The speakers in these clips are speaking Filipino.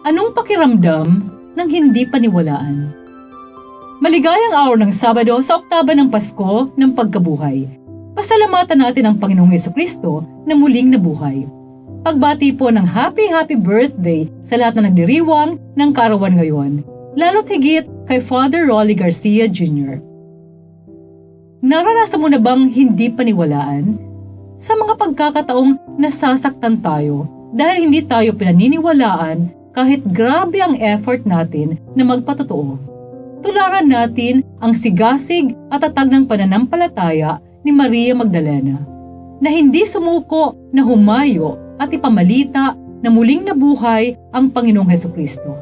Anong pakiramdam ng hindi paniwalaan? Maligayang araw ng Sabado sa oktaba ng Pasko ng Pagkabuhay. Pasalamatan natin ang Panginoong Jesucristo na muling nabuhay. Pagbati po ng happy birthday sa lahat na nagdiriwang ng karawan ngayon, lalo't higit kay Father Rolly Garcia Jr. Naranasan mo na bang hindi paniwalaan? Sa mga pagkakataong nasasaktan tayo dahil hindi tayo pinaniniwalaan kahit grabe ang effort natin na magpatotoo. Tularan natin ang sigasig at tatag ng pananampalataya ni Maria Magdalena na hindi sumuko na humayo at ipamalita na muling nabuhay ang Panginoong Hesukristo.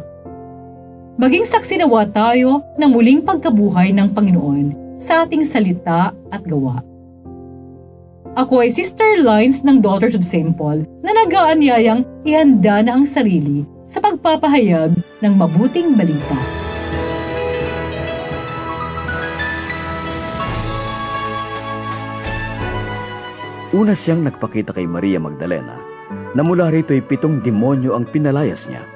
Maging saksi nawa tayo ng muling pagkabuhay ng Panginoon sa ating salita at gawa. Ako ay Sister Lines ng Daughters of St. Paul na nag-aanyayang ihanda na ang sarili sa pagpapahayag ng mabuting balita. Una siyang nagpakita kay Maria Magdalena na mula rito ay 7 demonyo ang pinalayas niya.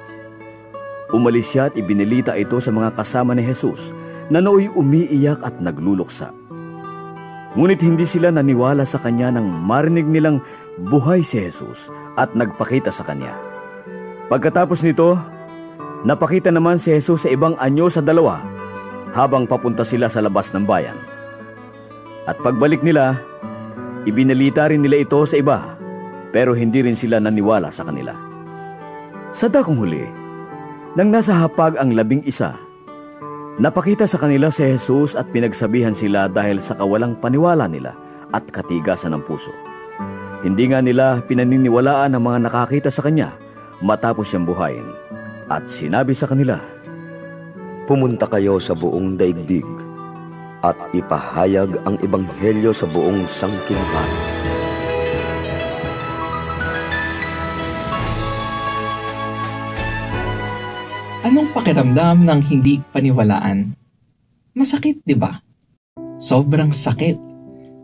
Umalis siya at ibinilita ito sa mga kasama ni Jesus na nooy umiiyak at nagluluksa. Ngunit hindi sila naniwala sa kanya nang marinig nilang buhay si Jesus at nagpakita sa kanya. Pagkatapos nito, napakita naman si Jesus sa ibang anyo sa 2 habang papunta sila sa labas ng bayan. At pagbalik nila, ibinalita rin nila ito sa iba, pero hindi rin sila naniwala sa kanila. Sa dakong huli, nang nasa hapag ang 11, napakita sa kanila si Jesus at pinagsabihan sila dahil sa kawalang paniwala nila at katigasan ng puso. Hindi nga nila pinaniniwalaan ang mga nakakita sa kanya matapos siyang buhayin, at sinabi sa kanila, "Pumunta kayo sa buong daigdig at ipahayag ang ebanghelyo sa buong sangkinipan." Anong pakiramdam ng hindi paniwalaan? Masakit, di ba? Sobrang sakit,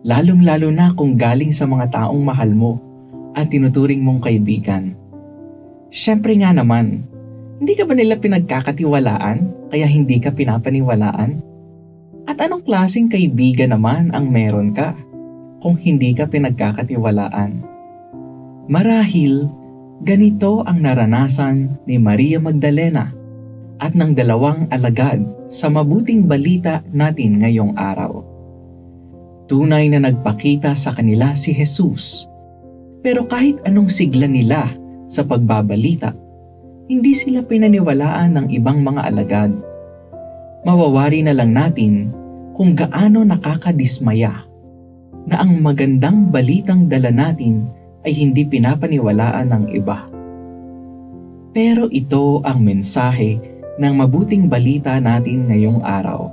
lalong-lalo na kung galing sa mga taong mahal mo at tinuturing mong kaibigan. Siyempre nga naman, hindi ka ba nila pinagkakatiwalaan kaya hindi ka pinapaniwalaan? At anong klaseng kaibigan naman ang meron ka kung hindi ka pinagkakatiwalaan? Marahil, ganito ang naranasan ni Maria Magdalena at ng 2 alagad sa mabuting balita natin ngayong araw. Tunay na nagpakita sa kanila si Jesus, pero kahit anong sigla nila sa pagbabalita, hindi sila pinaniwalaan ng ibang mga alagad. Mawawari na lang natin kung gaano nakakadismaya na ang magandang balitang dala natin ay hindi pinapaniwalaan ng iba. Pero ito ang mensahe ng mabuting balita natin ngayong araw.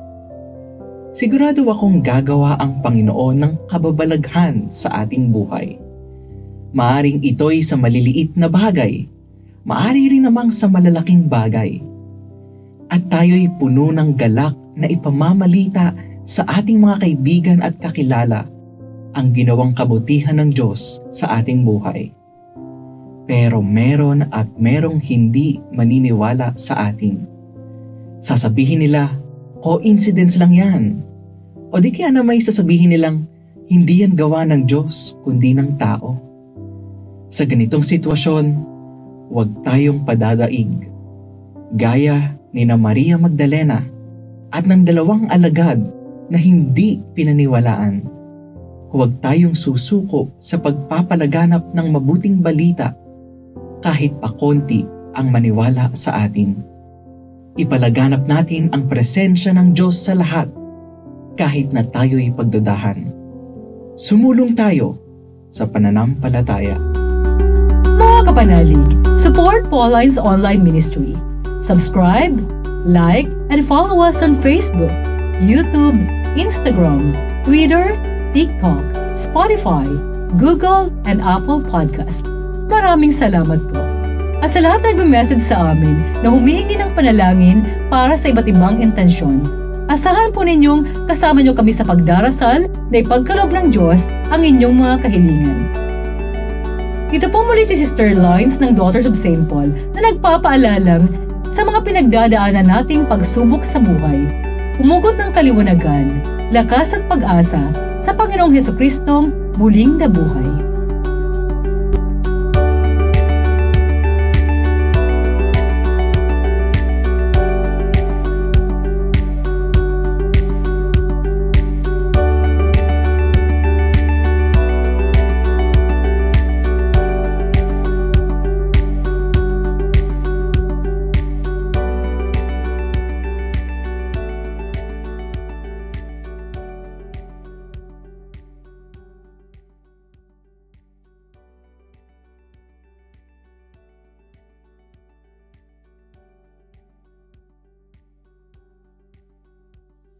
Sigurado akong gagawa ang Panginoon ng kababalaghan sa ating buhay. Maaring ito'y sa maliliit na bagay, maari rin namang sa malalaking bagay. At tayo'y puno ng galak na ipamamalita sa ating mga kaibigan at kakilala ang ginawang kabutihan ng Diyos sa ating buhay. Pero meron at merong hindi maniniwala sa atin. Sasabihin nila, coincidence lang yan. O di kaya na may sasabihin nilang, hindi yan gawa ng Diyos kundi ng tao. Sa ganitong sitwasyon, huwag tayong padadaig. Gaya ni na Maria Magdalena at ng 2 alagad na hindi pinaniwalaan. Huwag tayong susuko sa pagpapalaganap ng mabuting balita kahit pa konti ang maniwala sa atin. Ipalaganap natin ang presensya ng Diyos sa lahat kahit na tayo'y pagdudahan. Sumulong tayo sa pananampalataya. Mga kapanalig, support Pauline's online ministry. Subscribe, like, and follow us on Facebook, YouTube, Instagram, Twitter, TikTok, Spotify, Google, and Apple Podcast. Maraming salamat po. At sa lahat na nag-message sa amin na humihingi ng panalangin para sa iba't ibang intensyon, asahan po ninyong kasama nyo kami sa pagdarasal na ipagkaloob ng Diyos ang inyong mga kahilingan. Ito po muli si Sister Lines ng Daughters of St. Paul na nagpapaalalang sa mga pinagdadaanan nating pagsubok sa buhay. Umugot ng kaliwanagan, lakas at pag-asa sa Panginoong Hesukristong muling nabuhay.